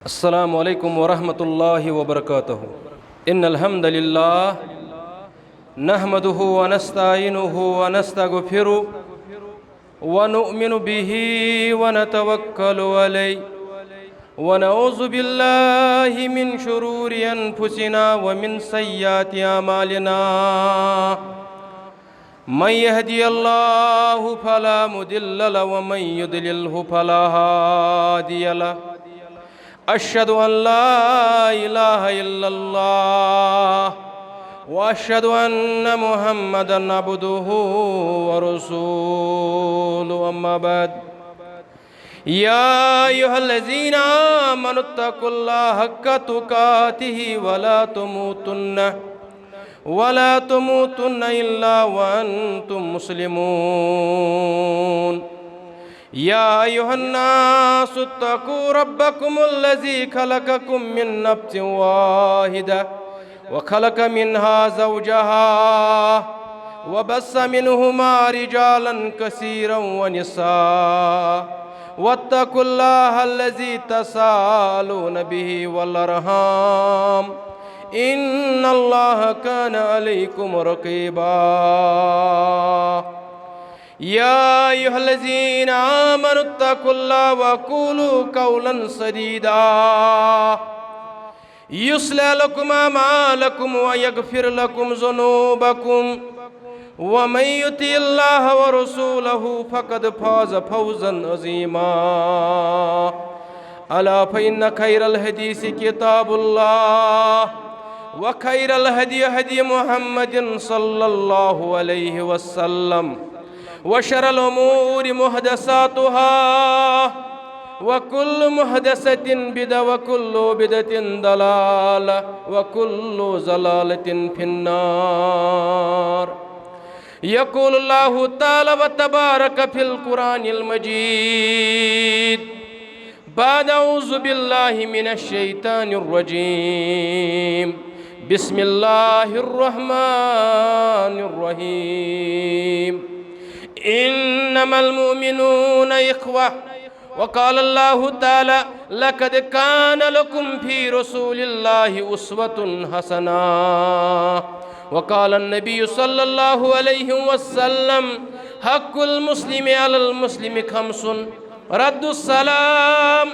السلام عليكم ورحمة الله وبركاته. إن الحمد لله نحمده ونستعينه ونستغفره ونؤمن به ونتوكل عليه ونعوذ بالله من شرور أنفسنا ومن سيئات أعمالنا. من يهدي الله فلا مضل له ومن يضلله فلا هادي له. أشهد أن لا إله إلا الله وأشهد أن محمدا عبده ورسوله. أما بعد، يا أيها الذين آمنوا اتقوا الله حق تقاته ولا تموتن إلا وأنتم مسلمون. يا أيها الناس اتقوا ربكم الذي خلقكم من نفس واحدة وخلق منها زوجها وبث منهما رجالا كثيرا ونساء واتقوا الله الذي تساءلون به والأرحام إن الله كان عليكم رقيبا. يا أيها الذين آمنوا اتقوا الله وقولوا قولا سديدا يصلح لكم أعمالكم ويغفر لكم ذنوبكم ومن يطع الله ورسوله فقد فاز فوزا عظيما. ألا فإن خير الحديث كتاب الله وخير الهدي هدي محمد صلى الله عليه وسلم وشر الأمور محدثاتها وكل محدثة بدعة وكل بدعة ضلالة وكل ضلالة في النار. يقول الله تعالى وتبارك في القرآن المجيد بعد أعوذ بالله من الشيطان الرجيم. بسم الله الرحمن الرحيم. إنما المؤمنون إخوة. وقال الله تعالى لقد كان لكم في رسول الله أسوة حسنة. وقال النبي صلى الله عليه وسلم حق المسلم على المسلم خمس: رد السلام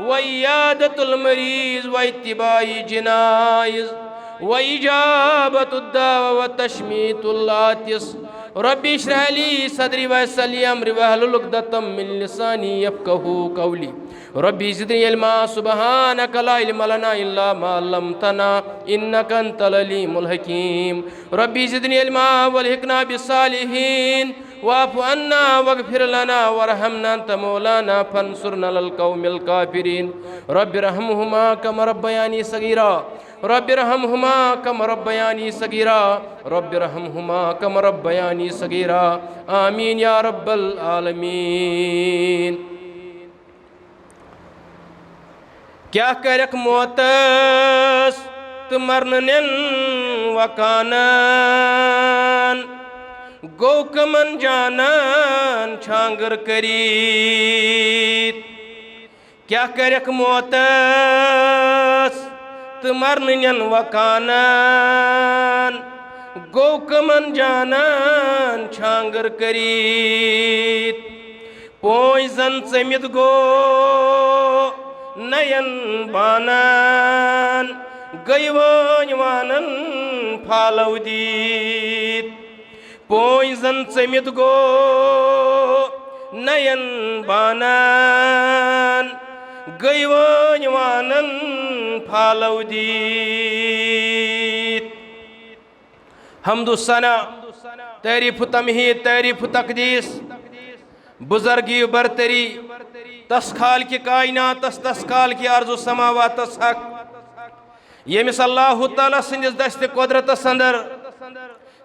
وعيادة المريض واتباع الجنائز وإجابة الدعوة وتشميت العاطس. ربي اشرح لي صدري ويسر لي أمري واحلل عقدة من لساني يفقهوا قولي. ربي زدني علما. سبحانك لا علم لنا إلا ما علمتنا إنك أنت العليم الحكيم. ربي زدني علما والحقنا بالصالحين واعف عنا واغفر لنا وارحمنا أنت مولانا فانصرنا على القوم الكافرين. رب ارحمهما كما ربياني صغيرا. رب ارحمهما كما ربياني صغيرا. رب ارحمهما كما ربياني صغيرا. آمين يا رب العالمين. क्या करक मोतस तुमरनन वकानन गोकमन जानन छांगर करीत. क्या करक मोतस तुमरनन वकानन गोकमन जानन छांगर करीत. पोइजन समित गो नयन बानन गैवन वानन फालव दीत. पोइजन समित गो नयन बानन गैवन वानन फालव दीत. हमदुसना तारीफ तमहीद तारीफ तकदीस बुजुर्गी बरतरी तस्खाल की कायनात तस्खाल की अर्ज़ समावात हक यमिस अल्लाह ताला सन्दिस दस्त कुदरत अंदर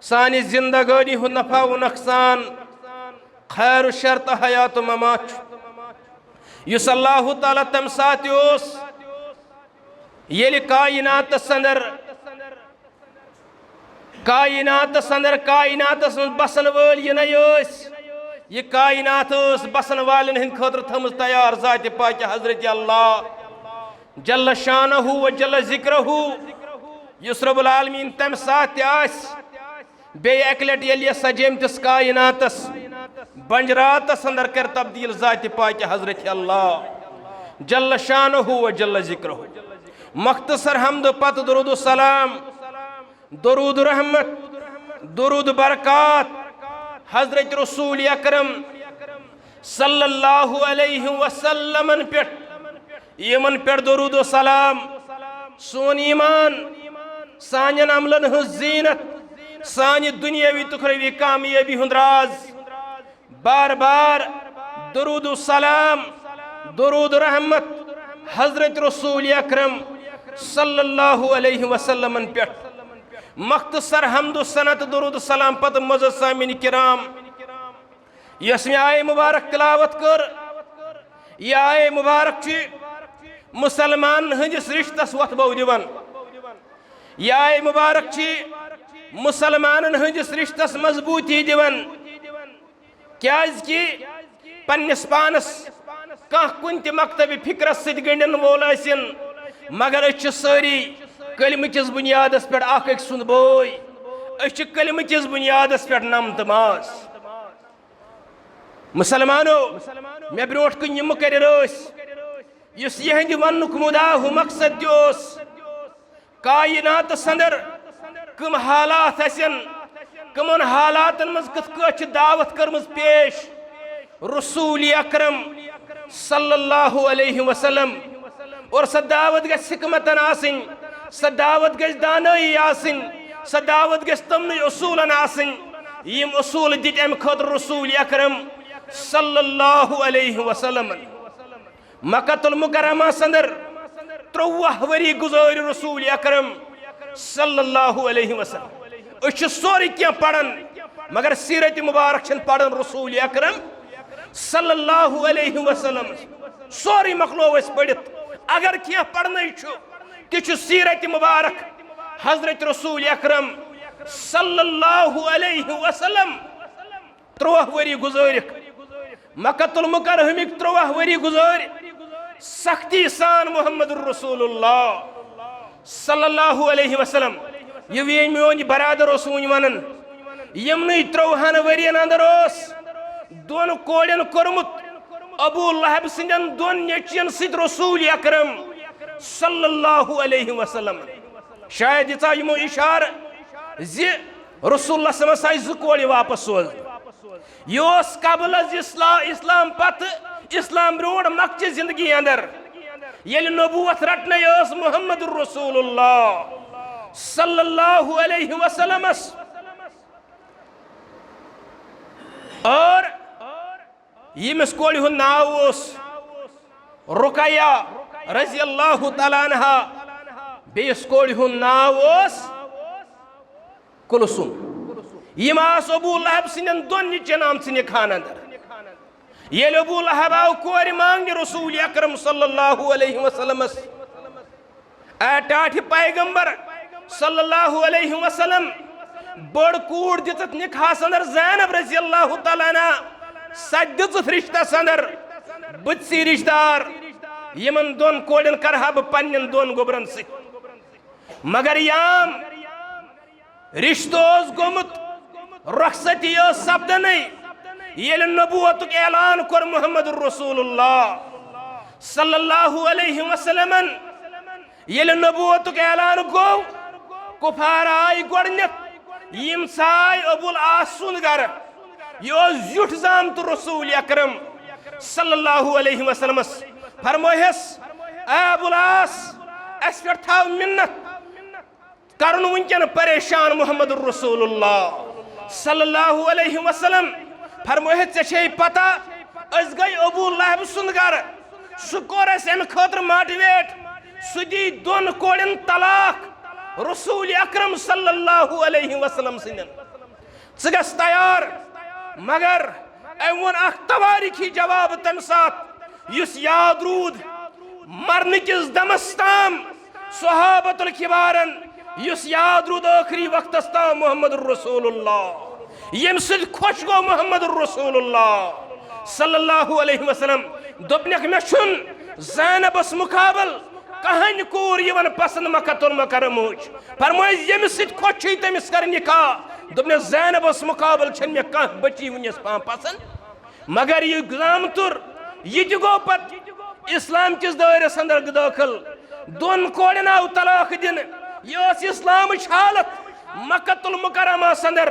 सानी जिंदगानी हु नफा व नुकसान खैर शर्त हयात ममात युस अल्लाह ताला तम सात ये कायनात अंदर कायनात बसन वल ये कायनात बसन वालन हंद खतर थमज तैयार ज़ात पाक हजरत अल्लाह जल्ल शानहु व जल्ल जिक्रहु युस रब्बुल आलमीन तम साथ बे एक लट ये सजेमतिस कायनातस बंजरातस अंदर कर तब्दील जात पाक हजरत अल्लाह जल्ल शानहु व जल्ल जिक्रहु। मख्तसर हमद पत दुरूद सलाम दुरूद रहमत दुरूद बरकात हजरत रसूल अकरम सल्लल्लाहु अलैहि वसल्लम पे यमन पे दुरूद सलाम सोन ईमान सानन अमलन हज जीनत सानि दुनियावी तुखरवी कामयाबी हुंद राज बार बार दुरूद सलाम दुरूद रहमत हजरत रसूल अकरम सल्लल्लाहु अलैहि वसल्लम पे मख्तसर हमदु सनत दुरूद सलाम पत मज़ सामिन किराम यस में आए मुबारक तिलावत कर यह आए मुबारक मुसलमान हंदिस रिश्तस वथबो दिवन यह आए मुबारक मुसलमान हंदिस रिश्तस मजबूती दिवन क्याजि पन्निस पानस कह कुन त मकतब फिक्रस सत गंडन वोल आसिन मगर अस सारी कलमचिस बुनियादस पे अख अक सुंद बोय अस कलमचिस बुनियादस पे नम तमाज मुसलमानो मे ब्रोट कुन यम कर यहद वनुक मुदा मकसद दोस कायनात अंदर कम हालात कमन हालातन मज कथ दावत कर्मज पेश रसूल अकरम सल्लल्लाहु अलैहि वसल्लम और स दावत गस हिकमतन आसिन स दावत गस दानई आसिन स दावत गस तमन उसूलन आसिन यम उसूल दित अम खतर रसूल अकरम सल्लल्लाहु अलैहि वसल्लम मक्कतुल मुकर्रमा अंदर 13 वरी गुज़ार रसूल अकरम सल्लल्लाहु अलैहि वसल्लम अस सोरी क्या पढ़न मगर सीरत मुबारक पढ़न रसूल अकरम सल्लल्लाहु अलैहि वसल्लम सोरी मखलो पढ़ित अगर क्या पढ़न ति सीरत मुबारक हजरत रसूल अकरम सल्लल्लाहु अलैहि वसल्लम 13 वरी गुज़ारिक मक्कतुल मुकर्रम 13 वरी गुज़ार सख्ती सान मोहम्मद रसूलुल्लाह सल्लल्लाहु अलैहि वसल्लम ये वे मोन बरादर वन वनन यमन 13 वरियन अंदर दोन कोड़न कोरमुत अबू लहब सिंदन दोन नेचियन सिद रसूल अकरम सल्लल्लाहु अलैहि वसल्लम शायद यचा यमो इशार जि रसूलुल्लाह सल्लल्लाहु अलैहि वसल्लम कोड़ वापस सोज योस कबल इस्लाम पत इस्लाम ब्रोड मक्की जिंदगी अंदर येल नबूवत रटने मोहम्मद रसूलुल्लाह सल्लल्लाहु अलैहि वसल्लम और यमिस कोड़ हुंद नाव रुकैया रज़ियल्लाहु तआला अन्हा बेस कोड़ हुंद नाव कुलसुम यम अबू लहब सिंदन दोन निचन आमचन खान अंदर ये अबू लहब आव कोर मांग रसूल अकरम सल्लल्लाहु अलैहि वसल्लम टाठ पैगंबर सल्लल्लाहु अलैहि वसल्लम बड़ कूड़ दित निकाहस अंदर ज़ैनब रज़ियल्लाहु तआला अन्हा सद दित रिश्तस अंदर बत्सी रिश्तेदार यमन दोन कोड़न करहा बह पन्न दोन गोबरन सत मगर याम रिश्तो गोमुत रखसती सपदन ये नबूवत ऐलान कर मोहम्मद रसूलुल्लाह सल्लल्लाहु अलैहि वसल्लम ये नबूवत ऐलान गो कुफार आई गोडनिक यम साय अबुल आस सुन गर यह जुठ जामत रसूल अकरम सल्लल्लाहु अलैहि वसल्लम फरमोहस अबुल आस अस पे थाव मिन्नत करन वुनकन परेशान मोहम्मद रसूलुल्लाह सल्लल्लाहु अलैहि वसल्लम फरमोहस छे पता अस गई अबू लहब सुन गर सु कोर अम खतर मोटिवेट सु दी दोन कोड़न तलाक रसूल अकरम सल्लल्लाहु अलैहि वसल्लम सिंदन गस तैयार मगर अम वन अख तवारीखी जवाब तम साथ युस याद रूद मरन किस दमस ताम सहाबतुल किबारन युस याद रूद आखिरी वक्त ताम मोहम्मद रसूलुल्लाह यम सिद खुश गो मोहम्मद रसूलुल्लाह सल्लल्लाहु अलैहि वसल्लम दोपनक मे छुन ज़ैनबस मुकाबल कहानी कूर यवन पसंद मक्कतुल मुकर्रम मोज फरमाय यमिस सित खोश तमिस कर निकाह दोपने ज़ैनबस मुकाबल छन मे कह बची वनिस पाम पसंद मगर ये गुलामतुर ये गो पत इस्लाम किस दायरस अंदर दाखिल दोन कोड़न आव तलाक दिन यह इस्लाम हालत मक्कतुल मुकर्रमा अंदर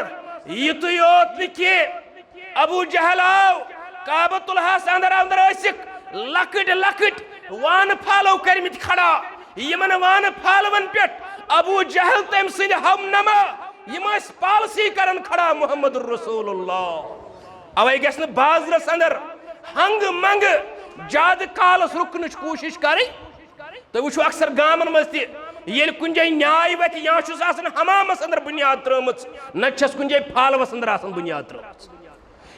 युत योत नी अबू जहल आव काबतुल्लाहस अंदर अंदर लकट लकट वान फालो करमित खड़ा यमन वान फालवन पे अबू जहल तम सिंद हमनमा यम पॉलिसी करन खड़ा मुहम्मद रसूलुल्लाह अवै गस बाजरस अंदर हंग मंग ज्यादा कालस रुकन कोशिश कर तो वो अक्सर गामन मज कुन जाय न्याय वत या हमामस अंदर बुनियाद त्रमच नस कुन जाय फालवस अंदर बुनियाद त्रमच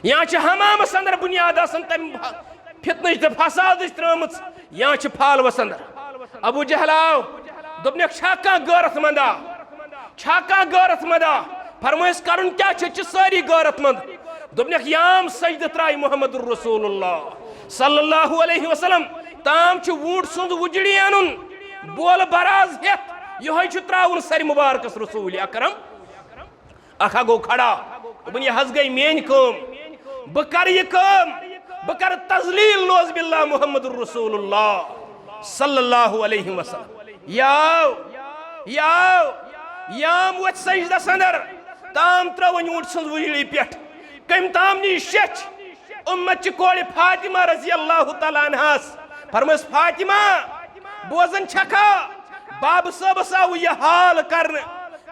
या हमामस अंदर बुनियाद तम फितन तो फसाद त्रमच या फालवस अंदर अबू जहल आव दोपन छा गैरतमंदा छा गैरतमंदा फरमाइस कर क्या सारी गैरतमंद दोपन याम सजद त्राय मुहम्मद रसूलुल्लाह सल्लल्लाहु अलैहि वसल्लम ताम वूट सुंद उजड़ी अन बोल बराज हेत यह त्राउन सर मुबारक रसूल अकरम अखा गो खड़ा दोपन यह गई मेन कम बह कर यह कम बह कर तजलील नौज बिल्लाह मुहम्मद रसूलुल्लाह सल्लल्लाहु अलैहि वसल्लम याम वत सजदस अंदर ताम त्रवन ऊट सुंद उजड़ी पे कम ताम नी शेच उम्मत कोड़ फातिमा रजी अल्लाह तआला अन्हास फरमाइस फातिमा बोजन छका बाब सबस आव यह हाल कर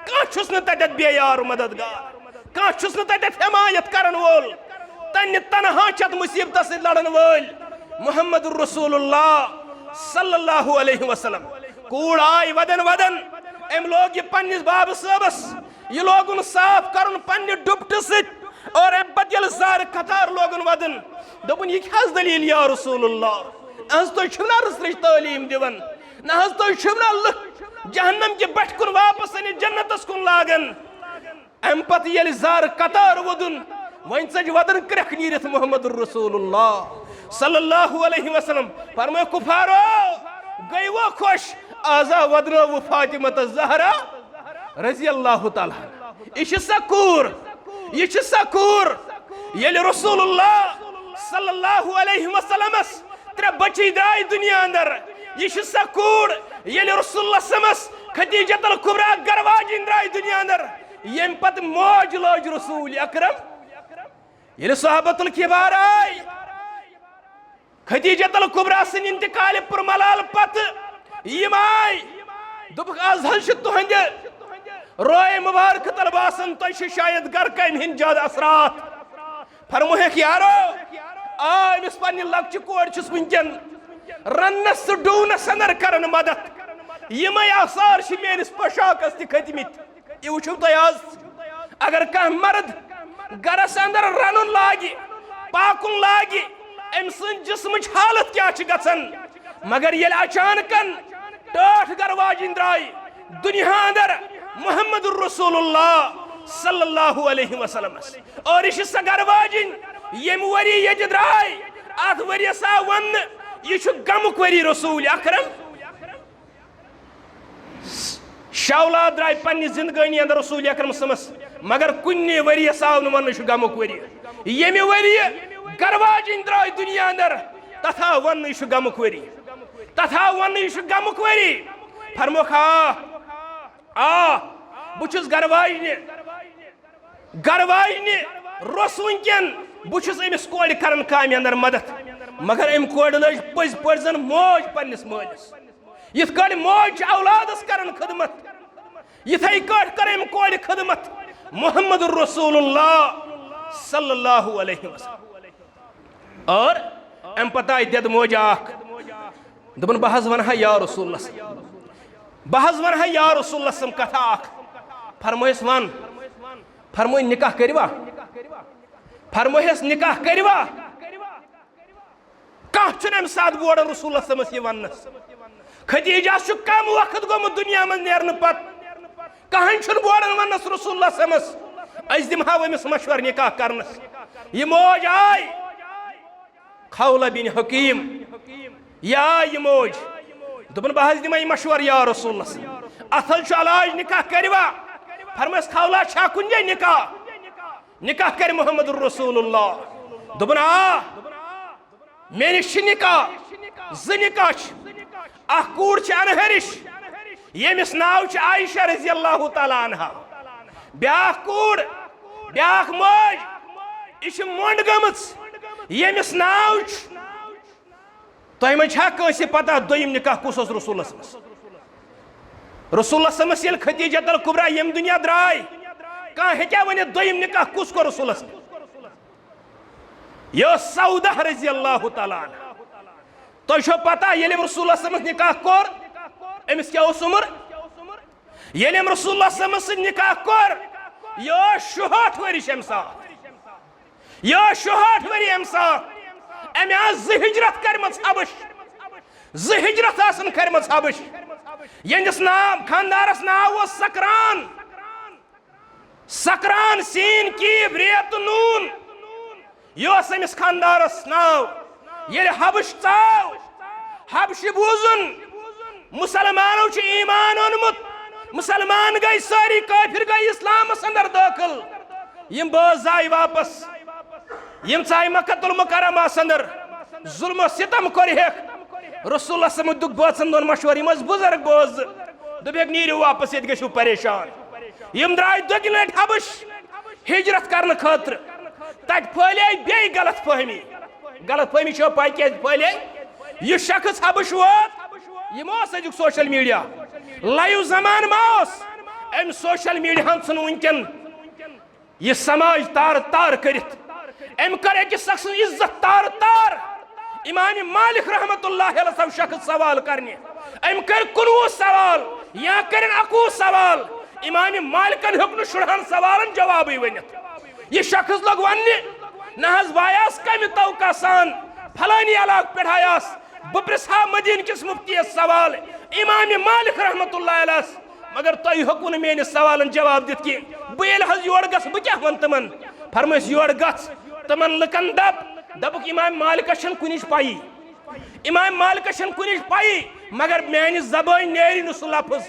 कस तत बेयार मददगार कस तत हिमायत करन वोल तन तनहा छत मुसीबत लड़न वोल मुहम्मद रसूलुल्लाह सल्लल्लाहु अलैहि वसल्लम कूड़ आय वदन वदन अम लोग यह पन्निस बाब सबस यह लोगुन साफ करन पन्ने दुपट सित और पत जार कतार लोगन वदन दोपन यह क्या दलील या रसूलुल्लाह अज तुम छुना रसलच तालीम दिवन न तुम छुना लुक जहन्नम के बट कुन वापस अन जन्नतस कुन लागन अम पत ये जार कतार वदन वन सज वदन क्रख नीरत मुहम्मद रसूलुल्लाह सल्लल्लाहु अलैहि वसल्लम फरमाया कुफारो गई वो खुश आजा वदनो वो फातिमा ज़हरा रज़ी अल्लाह तआला यह सकूर यह सकूर ये रसूलुल्लाह सल्लल्लाहु अलैहि वसल्लम त्रे बची द्राय दुनिया अंदर यह सकूर ये रसूलुल्लाह समस खदीजतुल कुबरा गरवाजिन द्राय दुनिया अंदर यम पत मौज लोज रसूल अकरम ये सहाबतुल किबार आय खदीजतुल कुबरा सिन इंतकाल पर मलाल पत यम आय दुबक आज हल तुहंद रोए मुबारक तलबासन तो शायद घर कम हिंद ज्यादा असरात फरमोह यारो आमिस पन्ने लक्च कोड़ वनकन रन्नस डूनस अंदर करन मदद यम आसार मेस पोशाकस तमित यह वो तुम आज अगर कह मर्द गरस अंदर रन लागे पाकुन लागे अम सद जिस्म हालत क्या गन मगर ये अचानकन टाठ गरवाजिन द्राय दुनिया अंदर मुहम्मद रसूलुल्लाह सल्लल्लाहु अलैहि वसल्लम और यह सा गरवाजिन यम वरी ये द्राय अत वरियस आव वन यह गमुक वरी रसूल अकरम शौला द्राय पन्नि जिंदगानी अंदर रसूल अकरम समस मगर कुन्ने वरियस आव वन गमुक वरी यम वरी गरवाजिन द्राय दुनिया अंदर तथा वन यह गमुक वरी तथा वन यह गमुक वरी फरमोखा बुछुस गरवाइने रोस वनकन बुछुस अमिस कोड़ करन काम अंदर मदद मगर अम कोड़ लज पज पे जन मौज पन्निस मालिस यथ कड़ मौज औलादस करन खदमत यथै कड़ कर अम कोड़ खदमत मुहम्मद रसूलुल्लाह सल्लल्लाहु अलैहि वसल्लम और अम पता दद मौज दोपन बह वनहा या रसूलुल्लाह बह वनहा या रसूलुल्लाह कथा फरमोस वन फरमो निकाह करवा फरमोहस निकाह करवा कम सात बोड़न रसूलुल्लाह वन खदीजा कम वक्त गोमुत दुनिया मज नेरन पत कहान बोड़न वनस रसूलुल्लाह अस दिमहा अमिस मशवर निकाह करनस यह मौज आय खौला बिन हकीम या यह मौज दोपन बह दिम मशवर या रसूल अथल अलाज निकाह करवा फरमस खौला छा कुन जाय निकाह कर मोहम्मद रसूलुल्लाह दोपन आ मे निश निकाह ज निकाह कूर अनहरिश यमिस नाव आयशा रजी अल्लाह तआला अन्हा ब्या कूर ब्या मज यह मोंड गमच यमिस नाव तुम मे पता दोयम निकाह कुस रसूलस रसूलस ये खदीजतुल कुबरा यम दुनिया द्राय कह हेक्या वन दोयम निकाह कुस को रसूलस यह सौदा रजी अल्लाह तआला तुम पता ये रसूलस निकाह कोर अमिस क्या उम्र ये रसूलुल्लाह निकाह कोर यह 66 वरिश अम साथ यह 66 वरी अम साथ अमे ज हिजरत करमस हबश ज हिजरत आसन करमस हबश यंदिस नाम खानदारस नाव वो सकरान सीन की रेत नून यह अमिस खानदारस नाव ये हबश चाव हबश बूजुन मुसलमानों ईमान ओनमुत मुसलमान गई सारी काफिर गई इस्लाम अंदर दाखिल यम बज आय वापस यम चाय मक्कतुल मुकर्रमा अंदर जुल्म सितम कर रसूलुल्लाह दुख बचन दोन मशवर यम बुजुर्ग बोज दोपक नीरू वापस ये गो परेशान यम द्राय दोगिन लट हबश हिजरत करने खतर तत फैले बे गलत फहमी पाई क्या फैले यह शख्स हबश वोत यह सोशल मीडिया लाइव जमान मास अम सोशल मीडिया सन वनकन यह समाज तार तार कर अम कर अकिस शख्स इज्जत तार तार इमाम मालिक रहमतुल्लाह अलैह सब शख्स सवाल करने अम कर 19 सवाल या कर 21 सवाल इमाम मालिकन हुक्न शुरहन सवालन जवाब वन यह शख्स लोग वन नहज बायास कम तौका सान फलानी इलाक पे आयास बह मदीन किस मुफ्ती सवाल इमाम मालिक रहमतुल्लाह अलैह मगर तुम हकू मेन सवालन जवाब दित कि बह योर गस बह क्या वन तमन फरमस योर गस तमन लुकन दबुक इमाम मालिकस कुनिश पाई इमाम मालिकस कुनिश पाई मगर मेन जबान नेरी न सह लफ्ज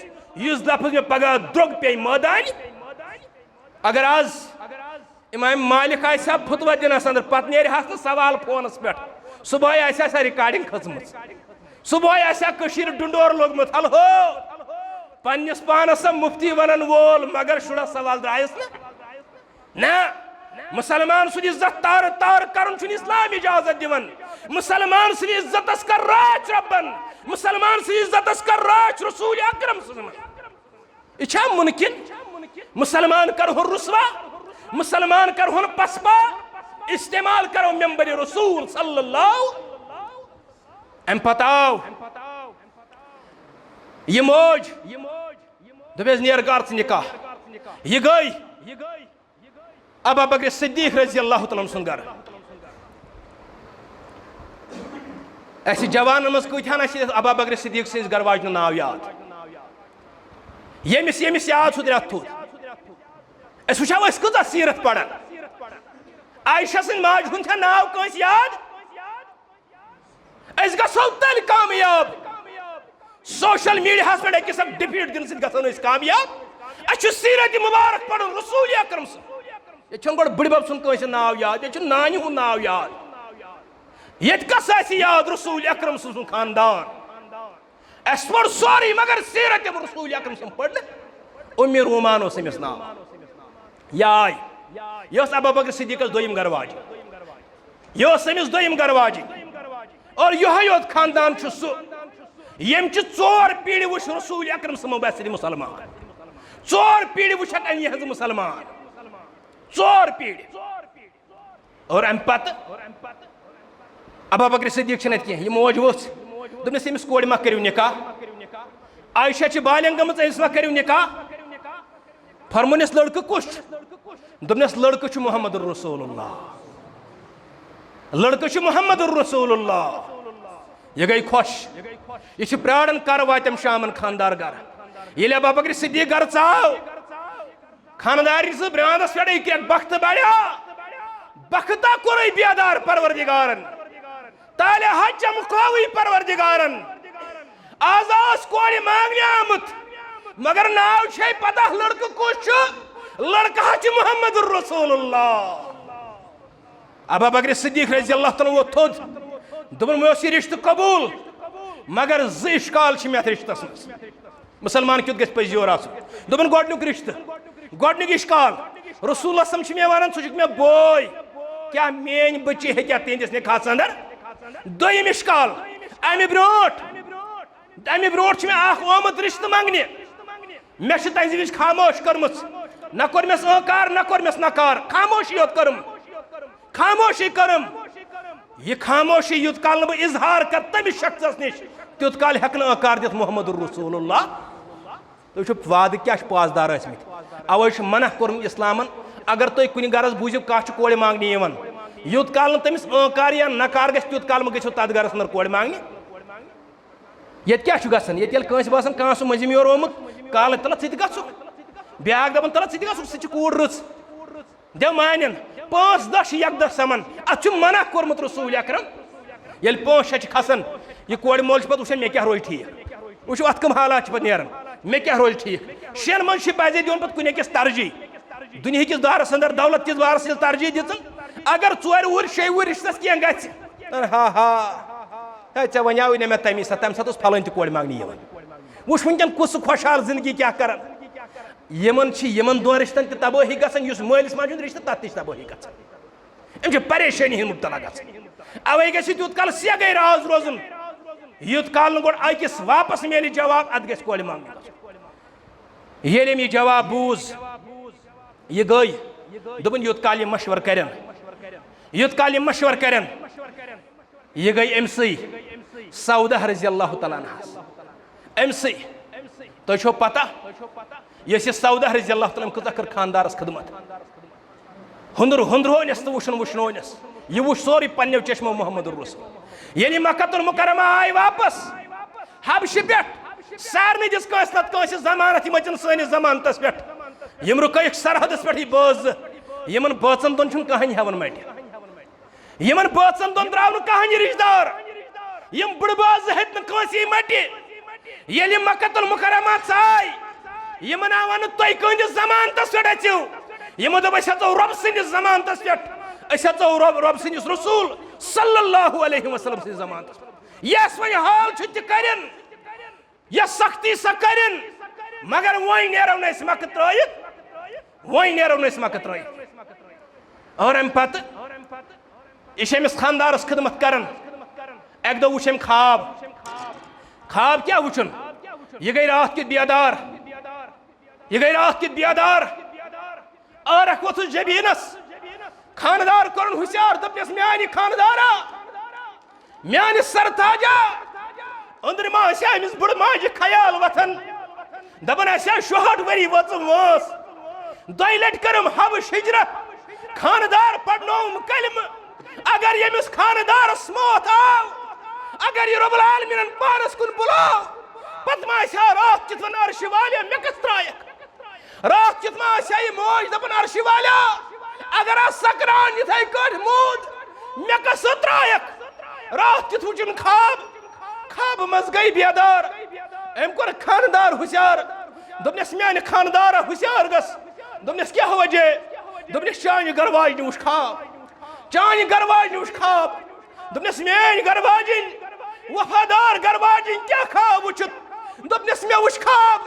इस लफ्ज में पगह द्रोग पे मैदान अगर आज इमाम मालिक आसा फुतवा दिनस अंदर पत नेर सवाल फोनस पे सुबह आसा रिकॉर्डिंग खचम सुबह आसा डुंडोर लोगमुत हल हो पन्निस पानस मुफ्ती वनन वोल मगर शुरा सवाल द्रायस ना मुसलमान सुन इज्जत तार तार कर इस्लाम इजाजत दिवन मुसलमान सुन इज्जत कर राच रब्बन मुसलमान सुन इज्जत कर राच रसूल अकरम यह मुमकिन मुसलमान कर रुसवा मुसलमान कर पसपा इस्तेमाल करो मेंबर रसूल सल्लल्लाहु अम पताव ये मौज दबेज नेर घर निकाह यह गई अबू बकर सिद्दीक रज़ी अल्लाह तआला सुन घर ऐसे जवान मज कथान अबू बकर सिद्दीक सिंस घर वाजन नाव याद यमिस यमिस याद सुध रेत थोद वो कत सीरत पढ़ान आयशा सिंह माज हुंद नाव कस याद गो तल कामयाब सोशल मीडिया पे अकिस डिफीट दिन सो कामयाब अच्छे सीरत मुबारक पढ़ रसूल अकरम ये गो बड़ब सुन कस नाव याद ये नानी हुंद नाव याद ये कस याद रसूल अकरम सुन खानदान अस पढ़ सोरी मगर सीरत रसूल अकरम सुन पढ़ उम्मी रूमान अमिस नाव याय यह अबू बकर सिद्दीकस दोयम गरवाज यह अमिस दोयम गरवाज और यह योत खानदान यम 4 पीढ़ी वुच रसूल अकरम मुबशर मुसलमान 4 पीढ़ी वुचक यह मुसलमान 4 पीढ़ी और अम पत अबू बकर सिद्दीक कह यह मौज वोच दोपस अमिस कोड़ मा करियो निकाह आयशा बालियन गमच अमिस मा करियो निकाह फरमोनिस लड़क कुछ दोपनस लड़क मोहम्मद रसूलुल्लाह लड़क मोहम्मद रसूलुल्लाह यह गई खुश यह प्राणन कर वातम शामन खानदार घर ये अबू बकर सिद्दीक घर चाव खानदार ब्रांदस पे बख्त बढ़िया बख्ता कोर बेदार परवरदिगारन ताले हज मुखावी परवरदिगारन आजास कोड़ मांगने आमुत मगर नाव छे पता लड़का कुछ लड़का है मोहम्मद रसूलुल्लाह। अबू बकर सिद्दीक रज़ी अल्लाह तआला वो थोद दोपन मे यह रिश्त कबूल मगर इश्काल मे रिश्तस मज मुसलमान क्युत गि पजी और दोपन गोडनुक रिश्त गोडनुक इश्काल रसूल मे वन सह मे बोय क्या मेन बच्ची हे तिंदिस निकाहस अंदर दोयम इश्काल अमे ब्रोट मे आमुत रिश्त मांगने मे तज वज खामोश कर्म न कोर मेस अकार न कोर मेस नकार खामोशी योत करम खामोशी करम यह खामोशी युत काल न इजहार कर तमिस शख्स निश तुत काल हेक अकार दित मोहम्मद रसूलुल्लाह। तो वाद क्या पासदार अवे मना कोर्म इस्लामन अगर तुम कुन गरस बूझो कह कोड़ मांगने युत काल तमिस अकार या नकार गि तुत काल गो तथ गरस अंदर कोड़ मांगने ये क्या गस बासान कह सह मजिम योर ओमुत काल तल गु ब्या दपान तल सह कूड़ रच दे मान 5 दह यकद समन अत मना कोर्मुत रसूल अकरम ये 5-6 खसान यह कोड़ मोल पे वुचान मे क्या रोज ठीक वो अत कम हालात पे नीरान मे क्या रोज ठीक 6 मन पजे दिन पे कुन अकिस तरजीह दुनिया किस दारस अंदर दौलत किस बारस तरजीह दिचन अगर 4 वुर 6 वुर रिश्तस क्या गि हा हा ऐ वनाव ने मे तमी तम सात फलन त कोड़ मांगने वुच वनकन कुस खुशहाल जिंदगी क्या कर यमन दोन रिश्तन तबाही गसन मलिस माजुन रिश्त तथ तबाही गम परेशानी हिंद मुबतला अवे गुत काल से गई राज रोजन युत काल गो अकिस वापस मिले जवाब अत गि कोड़ मांगने ये यह जवाब बूज यह गई दोपन युत काल यह मशवर करन युत काल यह मशवर करन यह गई अमसी सौदा रज़ी अल्लाह तआला अन्हा अमसी तुम पता यह सौदा रज़ी अल्लाह तआला कत कर खानदारस खदमत हुंदरोनस तो वुशनोनस यह वुच सोरी पन्ने चश्मो मोहम्मद रसूल ये मक्कतुल मुकर्रमा आय वापस हबश पे सारे दिस कस जमानत मचन सनिस जमानतस पे यम रुक सरहदस पे बज यमन बचन दोन कहानी हेवन मट यमन बचन दोन द्राव कहानी रिश्तेदार यम बड़बाज हेत मट ये मक्कतुल मुकर्रमा आय यमन आव तुम कस जमानतस पे अचो यमो दप रब सनिस जमानतस पे रब सनिस रसूल सल्लल्लाहु अलैहि वसल्लम सनिस जमानतस यस वन हाल करन यह सख्ती सा करन मगर वही नेरो न मक त्रयित वही नेरो न मक त्रयित और अम पत यह अमिस खानदारस खदमत करन एक दो वुच ख्वाब क्या वुचन यह गई रात कित बेदार यह गई रात कित बेदार और वोथुस जबीनस खानदार कर हुशियार दपस म्यान खानदारा म्यान सरताजा अंदर मा अमिस बुड़ माज ख्याल वथन दपन 64 वरी वचम वस 2 लट करम हबश हिजरत खानदार पढ़नोम कलम अगर यमिस खानदार मौत आव अगर ये रब्बुल आलमीन पानस कुन बुलाव पतमा रात कित वन अर्श वाले मे कस त्रायक रात कित मा ये मौज दपन अर्श वाला अगर सकरान इथे कट मूद मे कस त्रायक रात कित वुचन ख्वाब मज गई बेदार अम कोर खानदार हुशियार दोपनस म्यान खानदार हुशियार गस दोपनस क्या वजह दोपनस चान गरवाज उस ख्वाब चान गरवाज उस ख्वाब दोपनस म्यान गरवाजिन वफादार गरवाजिन क्या ख्वाब वुचत दोपनस मे वुच ख्वाब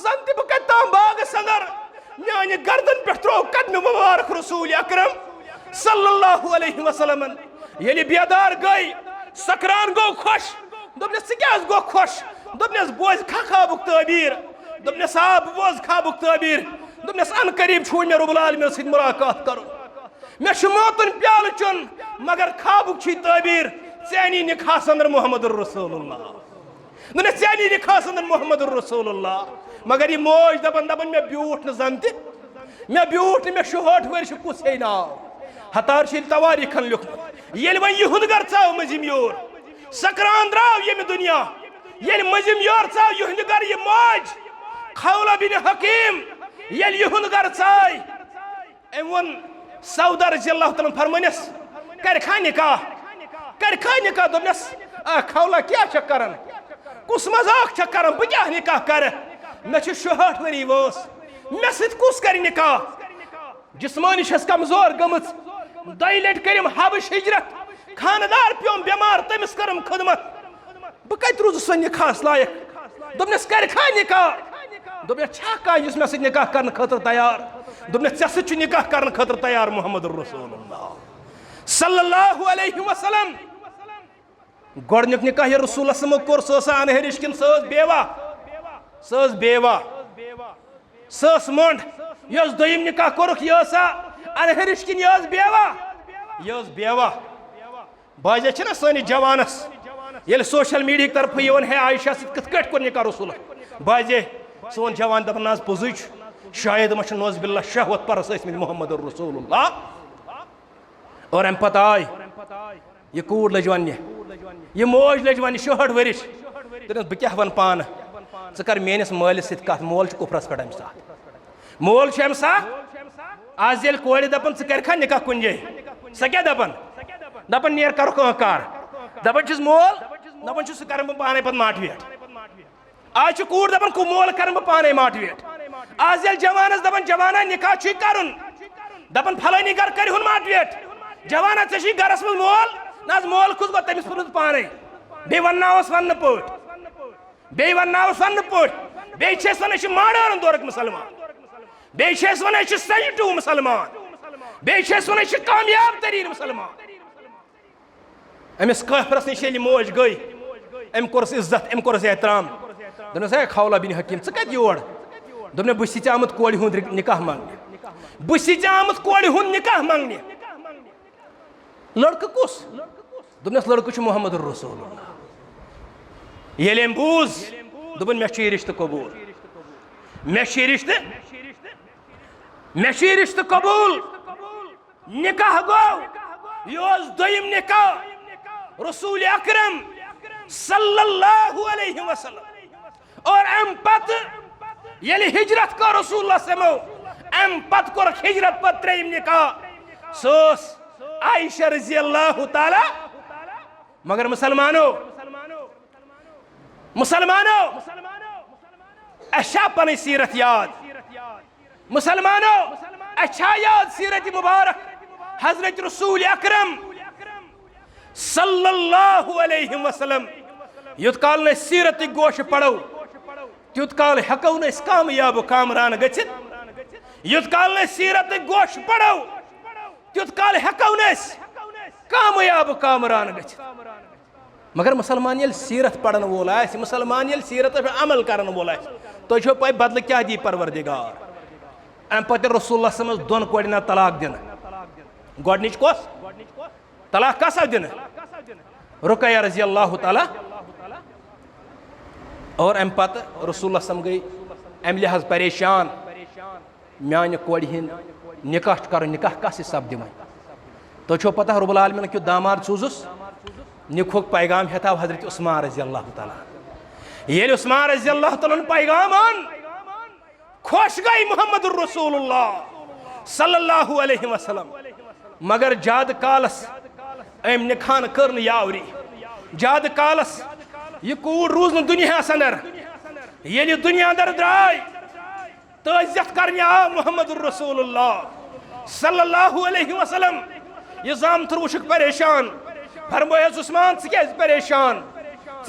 जन तब कताम बागस अंदर म्यान गर्दन पे त्रो कदम मुबारक रसूल अकरम सल्लल्लाहु अलैहि वसल्लम ये बेदार गई सकरान गो खुश दोपनस क्या गो खुश दोपनस बोज ख्वाबुक तबीर दोपनस आप बोज ख्वाबुक तबीर दोपनस अन करीब छून मे रब्बुल आलमीन सद मुलाकात कर मे मौतन प्याल चुन मगर ख्वाबुक तबीर चानी निखास अंदर मोहम्मद रसूलुल्लाह दोपनस चानी निखास अंदर मोहम्मद रसूलुल्लाह मगर ये मौज दपन दपन मे ब्यूट न जन मे ब्यूट मे 64 वर्ष कुस हे नाव हतार तवारीखन लिखमुत ये वन युहुद गर चाव मजिम योर सकरान द्राव ये दुनिया ये मजिम योर चाव युहुद गर ये मौज खौला बिन हकीम ये युहुद गर चाय एम वन सौदा रज़ी अल्लाह तआला फरमानस कर खा निकाह दोपनस खौला क्या करन कुस मजाक छ करम बह क्या निकाह कर मे 66 वरी वोस मे सत कुस कर निकाह जिस्मानी छस कमजोर गमत दई लट करम हबश हिजरत खानदार प्योम बीमार तमिस करम खदमत बह कत रूजस वन निकाहस लायक दोपनस कर खा निकाह दोपन छा कह मे सत निकाह करने खतर तैयार दोपन ऐ सत निकाह करने खतर तैयार मोहम्मद रसूलुल्लाह सल्लल्लाहु अलैहि वसल्लम गोडनिक निकाह ये रसूल समो कोर सस अनहरिश किन सस बेवा सस मोंड यस दोयम निकाह कोरक यस अनहरिश किन यस बेवा बाजे छ ना सनि जवानस ये सोशल मीडिया तरफ यवन है आयशा सत कत कट कोर निकाह रसूल बाजे सोन जवान दपन नाज पोजु शायद मश नोज बिल्ला शहवत परस इसमें मोहम्मद रसूलुल्लाह और अम पत आय ये कूड़ लज वन ये मोज लज वन 66 वरिश दोपस बह क्या वन पान कर मेनिस मालिस सत कत मोल कुफरस पे अमे साथ मोल अमे साथ आज ये कोड़ दपन कर निकाह कुन जाए सह क्या दपन नेर कर कार दपन मोल दपन सह कर पाने पे माटवेट आज कूड़ दपन मोल कर पाने माटवेट आज ये जवानस दपन जवाना निकाह कर दपन फलानी घर कर माटवेट जवाना ऐ गरस मज मोल ना मोल कुस गो तमिस पुर पाने बे वनावस वन पट बे मॉडर्न दौरक मुसलमान बे वन सही टू मुसलमान बे वन कामयाब तरीन मुसलमान अमिस काफरस नश मोज गई अम कोरस इज्जत अम कोरस एहतराम दोपस है खौला बिन हकीम कत योर दोपन बह आमुत कोड़ हुंद निकाह मांगने बह आमुत कोड़ हुंद निकाह मांगने लड़क कुस दोपनस लड़क मोहम्मद रसूलुल्लाह ये बूज दोपन मे रिश्त कबूल मे रिश्त कबूल निकाह गो यह दोयम निकाह रसूल अकरम सल्लल्लाहु अलैहि वसल्लम और अम पत ये हिजरत कर रसूलुल्लाह समो अम पत कर हिजरत पर त्रेम निकाह सोस आयशा रज़ी अल्लाह ताला मगर मुसलमानों अच्छा पन सीरत याद मुसलमानों अच्छा याद सीरत मुबारक हजरत रसूल अकरम सल्लल्लाहु अलैहि वसल्लम युत काल न सीरत गोश पढ़ो तुत काल हको न कामयाब कामरान गचित युत काल न सीरत गोश पढ़ो तुत काल हको न कामयाब कामरान गचित मगर मुसलमान ये सीरत पढ़न वोल मुसलमान ये सीरत पे अमल करन वोल तो पे बदल क्या दी परवरदिगार अम पे रसूलुल्लाह समझ दोन कोड़ ना तलाक दिन गोडनिच कोस तलाक कस दिन रुकैया रज़ी अल्लाह ताला और अम पत रसूलुल्लाह सम गई अम लिहाज परेशान मान कोड़ हिंद निकाह कर निकाह कस सब दिम तो पता रब्बुल आलमीन क्यों दामाद सूजुस निखुक पैगाम हेताव हजरत उस्मान रज़ी अल्लाह ताला ये उस्मान रज़ी अल्लाह ताला पैगाम आन खुश गई मोहम्मद रसूलुल्लाह सल्लल्लाहु अलैहि वसल्लम मगर जाद कालस अम निखान कर यावरी जाद कालस ये कूड़ रूज न दुनिया अंदर ये दुनिया अंदर द्राय तो इज्जत करने आ मोहम्मद रसूलुल्लाह सल्लल्लाहु अलैहि वसल्लम ये जाम तुरुशक परेशान फरमाया उस्मान क्या परेशान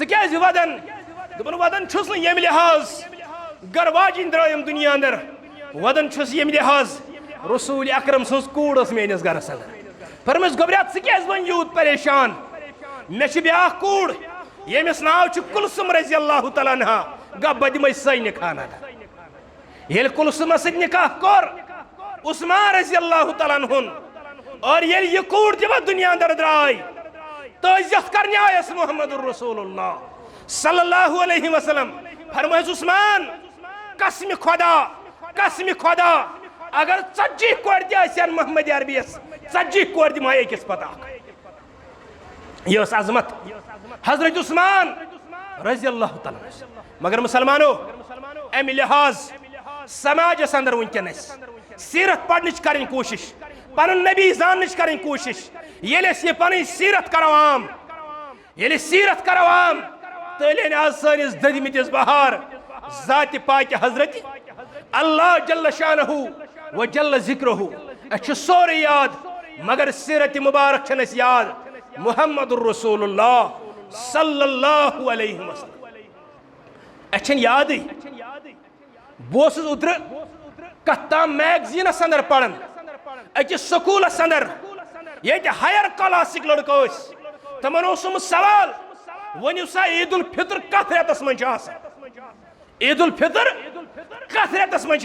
क्या वदन दोपन वदन छुस यम लिहाज गरवाजिन द्रायम दुनिया अंदर वदन छुस यम लिहाज रसूल अकरम सज कूड़ मेनिस गरस अंदर फरमाया गोबरियात क्या वन यूत परेशान मे ब्या कूड़ यमिस नाव कुलसुम रज़ी अल्लाह ताला अन्हा गा बह दिम सही निकाह ये कुलसुम निकाह कोर उस्मान रज़ी अल्लाह ताला अन्हुन और ये कूड़ दिव दुनिया अंदर द्राय तो इज्जत करने आयस मोहम्मद रसूलुल्लाह सल्लल्लाहु अलैहि वसल्लम फरमाया उस्मान कसम खुदा अगर 40 कोड़ दियान मोहम्मद अरबियस 40 कोड़ दिमा अकिस पता ये अजमत हजरत उस्मान रज़ी अल्लाह ताला मगर मुसलमानों अम लिहाज समाजस अंदर वनकस सीरत पढ़ कर कोशिश पन नबी जान कर कोशिश ये पन सीरत करो आम ये सीरत करो आम तले आज सानिस ददिमितिस बहार जाति पाक हजरत अल्लाह जल्ल शानहु व जल्ल जिक्रहु अच्छ सोरे याद मगर सिरत मुबारक छनस याद मुहम्मदुर रसूलुल्लाह सल्लल्लाहु अलैहि वसल्लम अच्छन याद बोस उतर कत्ता मैगजीन अंदर पढ़न अकिस स्कूल अंदर ये हायर क्लासिक लड़को तमन सवाल वनु सा ईद उल फितर कथ रेतस मन ईद उल फितर कथ रेतस मन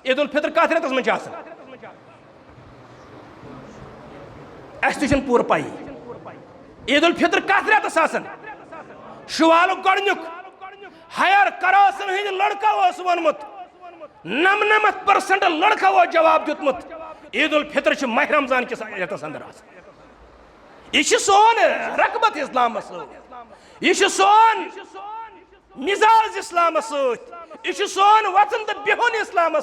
ईद उल फितर कथ रेतस मन अस तुम पूर पाई ईद उल फितर कथ रेतस शुवाल गोडनुक हायर क्लासन हंद लड़का वोनमुत 99% लड़का वो जवाब दितमुत ईद उल फितर माह रमजान किस रेतस अंदर यह सोन रकबत इस्लाम यह सोन मिजाज इस्लाम यह सोन वचन तो बिहुन इस्लाम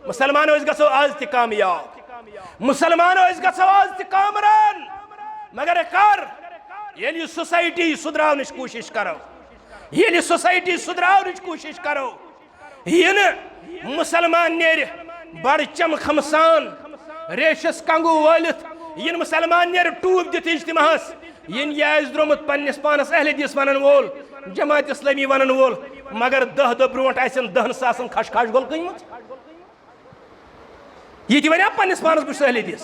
मुसलमानो गो आज त कामयाब मुसलमानो गो आज त कामरान मगर कर ये सोसाइटी सुधरावन कोशिश करो ये सोसाइटी सुधरावन कोशिश करो ये मुसलमान नेर बड़ चम खमसान रेशस कंगू वालित इन मुसलमान नेर टूब दित इज्तिमाहस इन यह द्रोमुत पन्निस पानस अहले हदीस वनन वोल जमात इस्लामी वनन वोल मगर 10 दो ब्रोट आसन 10,000 खश गोल कईमत ये वना पन्निस पानस बस अहले हदीस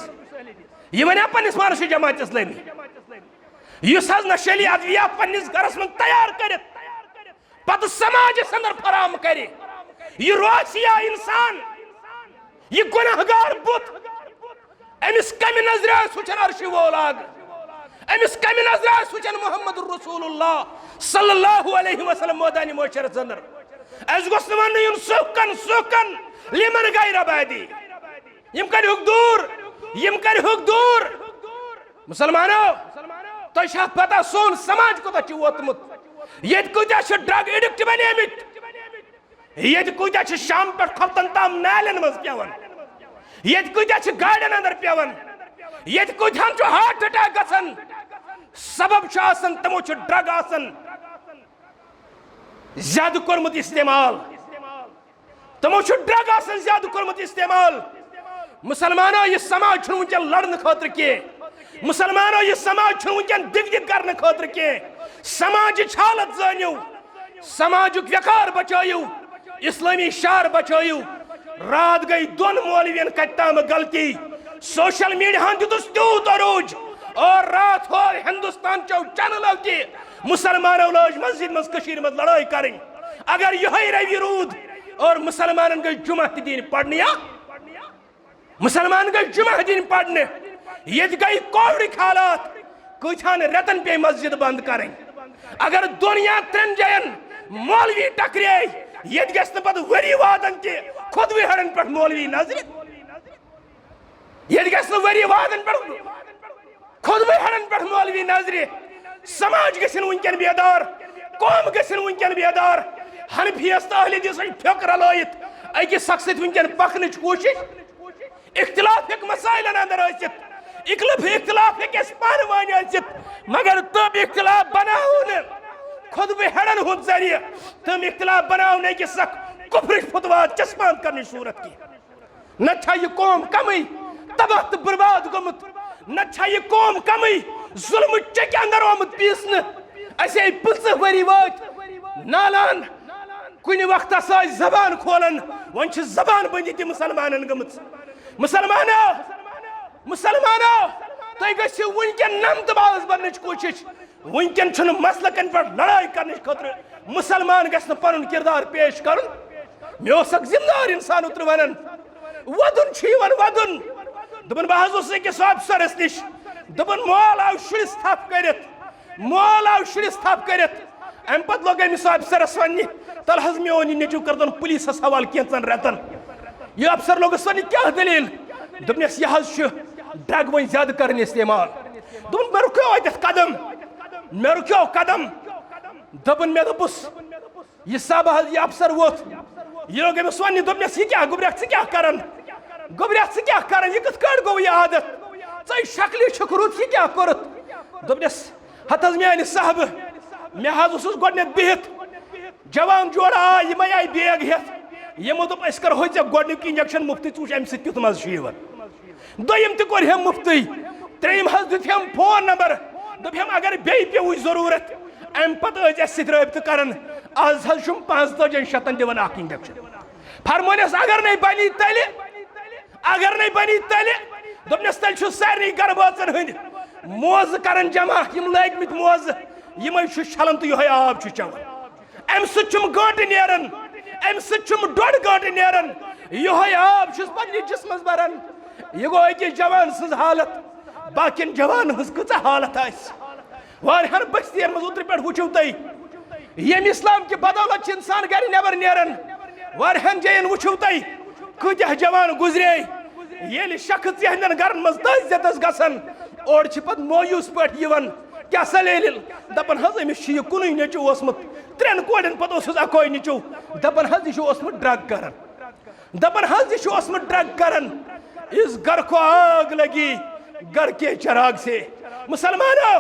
ये वना पन्निस पानस जमात इस्लामी युस हज नशली अदविया पन्निस घरस मन तैयार करित पत समाज अंदर फराम करे ये रोसिया इंसान ये गुनाहगार बुत अमिस कम नजर सुचन अर्श वोलाग अमिस कम नजर सुचन मुहम्मद रसूलुल्लाह सल्लल्लाहु अलैहि वसल्लम मोदानी मोशरत अंदर अस गोस वन इन सुकन लिमन गैर बादी यम कर हुक दूर मुसलमानो तो शा पता सोन समाज को तो वोतमुत ये कुजा ड्रग एडिक्ट बनेमित ये कुजा शाम पे खपतन ताम नालन मज पेवन ये कुजा गाड़न अंदर पेवन ये कुजान हार्ट अटैक गसन सबब तमो ड्रग आसन ज्यादा कोरमुत इस्तेमाल तमो ड्रग आसन ज्यादा कोरमुत इस्तेमाल मुसलमानो ये समाज वुनकन लड़न खतर के मुसलमानो ये समाज वुनकन दिग करने खतर के समाज हालत जानियो समाज व्यकार बचायु इस्लामी शार बचायु रात गई दोन मौलवियन कत्ताम गलती सोशल मीडिया दितुस त्यूत अरूज और रात हो हिंदुस्तान चो चैनल के मुसलमानों लोज मस्जिद मज कशीर मज लड़ाई करें अगर यह रवि रूद और मुसलमान गई जुमा दिन पढ़ने मुसलमान गई जुमा दिन पढ़ने ये गई कोविड हालात कुछान रतन पे मस्जिद बंद करें अगर दुनिया 3 जयन मौलवी टकरे ये पत वरी वादन के खुद भी हड़न पे मौलवी नजर ये वरी वादन पे खुद भी हड़न पे मौलवी नजर समाज गसन वुनकन बेदार कौम गसन वुनकन बेदार हनफियस अहले हदीस फिक्र रलायत अकिस शख्स वुनकन पकन कोशिश इख्तिलाफ मसाइलन अंदर इख्तिलाफ पान वन मगर तुम इख्तिलाफ बनाओ खुद भी हड़न हुद जरिए तुम इख्तिलाफ बनाओ कि सक कुफ्र फुतवाद चस्पान करने सूरत की न यह कौम कमी तबाह तो बर्बाद गोमुत न यह कौम कमी जुल्म चक्के अंदर आमुत पीसन असे 5 वरी वात नालान कुन वक्त जबान खोलन वन जबान बंदी मुसलमान गमुत मुसलमानो तुम गो वुनकन नमतबाज बनने कोशिश वुनकन मसलकन पे लड़ाई करने खतर मुसलमान गस पन किरदार पेश कर मे जिम्मेदार इंसान उतर वन वदुन वदुन दपन बहस अकिस अफसरस नश दपन मोल आव शुरिस थप कर अम पे लोग अमिस अफसरस वन तल हज मोन नेचू कर पुलिस हवाल कैंचन रेतन यह अफसर लोगस वन क्या दलील दपनस यह ड्रग वन ज्यादा कर इस्तेमाल दपन मे रुको कदम दपन मे दोपुस यह सब यह अफसर वोत यह लोग अमिस वन दपनस यह क्या गुब्रख क्या करन यह कथ गो यह आदत शक्ल रुत यह क्या कोरत दपनस हत मे साहब मे हज गोडनेथ बिहित जवान जोड़ा आ यम आई बैग हेत यमो दोप अस करो ऐ गोडनिक इंजेक्शन मुफ्ती च अम सत मज दोयम त कोर हम मुफ्ती त्रेम हज दुत हम फोन नंबर दोप हम अगर बे पेव जरूरत अम पत रब्त कर आज हज 45 दिवन इंजेक्शन फरमोनस अगर नहीं बनी तल दोपनस तल सारे गर बाचन हंद मोज कर जमा लगित मोज यम छलन तो यह आब चवान अम सम गंट नेरन अम सम डोड़ गंट नेरन यह आब पे जिसमस बरान यह गो अकिस जवान सज हालत बाकिन जवान हज कच हालत वारियान बस्तियन मज उतर पे वो तुम यम इस्लाम कि बदौलत इंसान गर नबर नेरन वारियान जयन वो तुम कत्या जवान गुजरे ये शख्स यहंदन गरन मज तजतस गसन और पे मायूस पे क्या सलेल दपन हज अमिस यह कुन नचू ओसमुत 3 कोड़न पे अकोई नचू दपन हज यह ड्रग कर दपन हज यह ड्रग कर इस घर को आग लगी घर के चिराग से मुसलमानों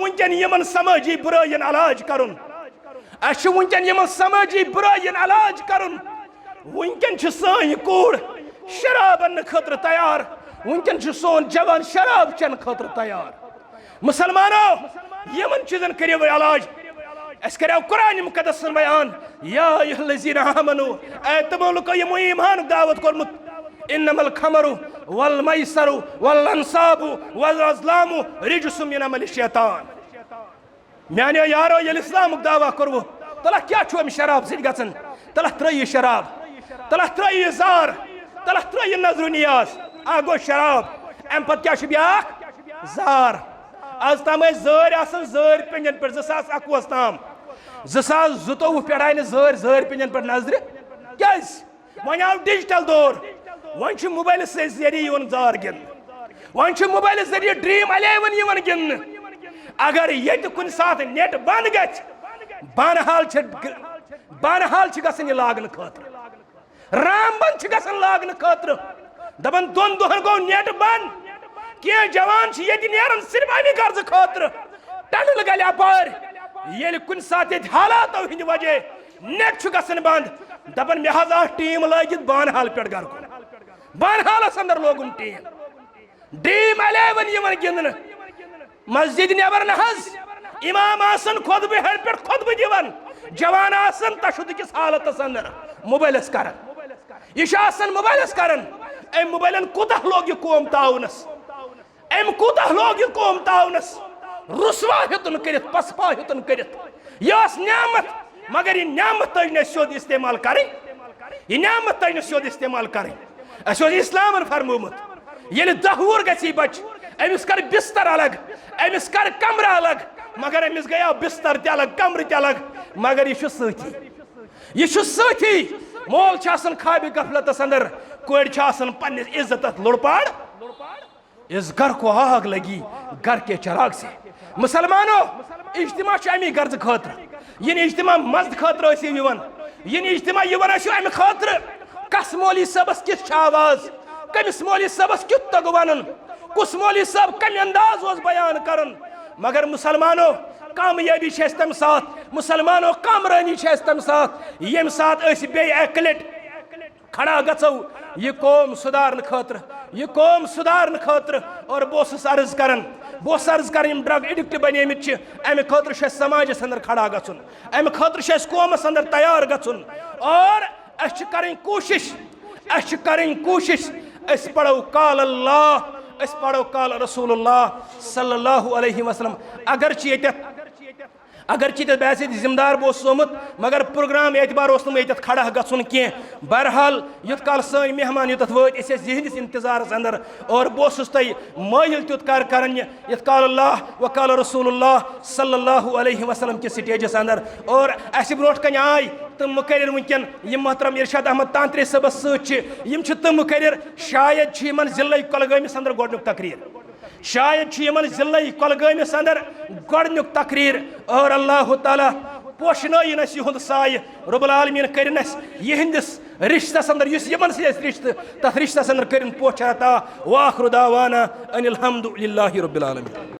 वनकन यमन समाजी बुराइन अलाज कर वनकन यमन समाजी बुराइन अलाज कर वनकन सन कूड़ शराब अन्न खतर तैयार वनकन सोन जवान शराब चन खतर तैयार मुसलमानों यमन चीजन करियो इलाज अस करो कुरान मुकद्दस बयान या अय्युहल्लज़ीना आमनू ऐ तमो लोको यमो ईमान दावत कोरमुत इन्नमल खमरु वल मैसरु वल अंसाबु वल अज़लामु रिजसुम मिन अमलि शैतान म्यानो यारो ये इस्लाम दावा करवो तला क्या छु शराब सिट गसन तला त्रय शराब तला त्रय जार तला त्रय नजर नियाज आगो शराब अम पत क्या छु ब्याख जार आज तम जर आसन जर पिंजन पे 2021 ताम 2022 पे आय जर पिंजन पे नजर क्या वन आव डिजिटल दौर वन मोबाइल जरिए जार गिन वन मोबाइल जरिए ड्रीम 11 गिन अगर ये कुन साथ नेट बंद बनहाल गसन लागन खतर रामबन गसन लागन खतर दपन 2 दोहन गो नेट बंद क्या जवान ये नेरन सिर्फ अमि गर्ज खतर टनल गल अपार ये कुन साथ हालात हंद वजह नेट गसन बंद दपन मे हज टीम लगित बनहाल पे गर बनहालस अंदर लोगुन टीम ड्रीम 11 गिंदन मस्जिद नबर नज इमाम आसन खुतबे हेड पे खुतबे दिवन जवान आसन तशुद किस हालत अंदर मोबाइलस कर यह मोबाइलस कर मोबाइलन कूत लोग यह कौम ताउनस अम कूत लोग यह कौम ताउनस रुसवा हेतुन कर पसपा हेतुन कर यह न्यामत मगर यह न्यामत तज सोद इस्तेमाल कर यह न्यामत तज सोद इस्तेमाल कर इस्लाम फरमोमुत ये 10 वुर गि बच अमिस कर बिस्तर अलग अमिस कर कमर अलग मगर अमिस गया बिस्तर त अलग कमर त अलग मगर यह सथी मोल खाबि गफलतस अंदर कोड़ पन्निस इज्जत लुड़पाड़ इस घर को आग लगी घर के चिराग से मुसलमानों इज्तिमा अमी गर्ज खतर यह इज्तिमा मस्द खतर यह इज्तिमा अमि खतर कस मौली सबस किस आवाज कमिस मौली सबस क्युत तग वन कुस मौली सब कम अंदाज बयान कर मगर मुसलमानों कामयाबी तम साथ मुसलमानों कामरानी तम साथ यम साथ बे एक लट खड़ा गो यह कौम सुधारन खतर और बहुत अर्ज कर ड्रग एडिक्ट बनित अमि खतर समाजस अंदर खड़ा गन अमि खतर कौमस अंदर तैयार गन और कोशिश पढ़ो काल अल्लाह पढ़ो काल रसूलुल्लाह सल्लल्लाहु अलैहि वसल्लम अगरचे बैसे जिम्मेदार बो सोमुत मगर प्रोग्राम एतबार ये खड़ा गन कह बहरहाल युत काल सन मेहमान युत वत यहंदिस इंतजारस अंदर और बहुत मायल तुत कर यत काल अल्लाह व काल रसूलुल्लाह सल्लल्लाहु अलैहि वसल्लम के स्टेजस अंदर और अस ब्रो कन आय तम मुकर्रिर वनकन यम मोहतरम इरशाद अहमद तांत्रे सबस सम तम मुकर्रिर शायद जिले कुलगामिस अंदर गोडनुक तकरीर शायद जिले कुलगामिस अंदर गोडनुक तकरीर और अल्लाह ताला पोशन यहद साय रब्बुल आलमीन कर यहंदिस रिश्तस अंदर यमन रिश्त तथ रिश्तस अंदर कर पोछ अता वाखिर दावाना अनिल हम्दुलिल्लाहि रब्बिल आलमीन।